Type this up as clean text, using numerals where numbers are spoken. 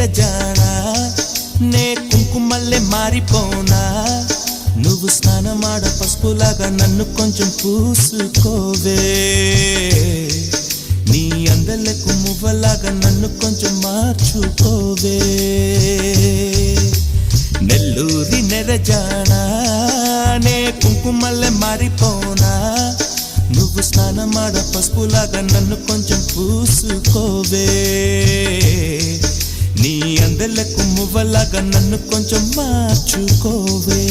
నెరజానా నే కుంకుమల్లే మారిపోనా నువ్వు స్నానమాడ పసుపులాగా నన్ను కొంచెం పూసుకోవే నీ అందలకు మువ్వలాగా నన్ను కొంచెం మార్చుకోవే నెల్లూరి నెరజానా నే కుంకుమల్లే మారిపోనా నువ్వు స్నానమాడ పసుపులాగా నన్ను కొంచెం పూసుకోవే నీ అందలకు మువ్వలాగా నన్ను కొంచెం మార్చుకోవే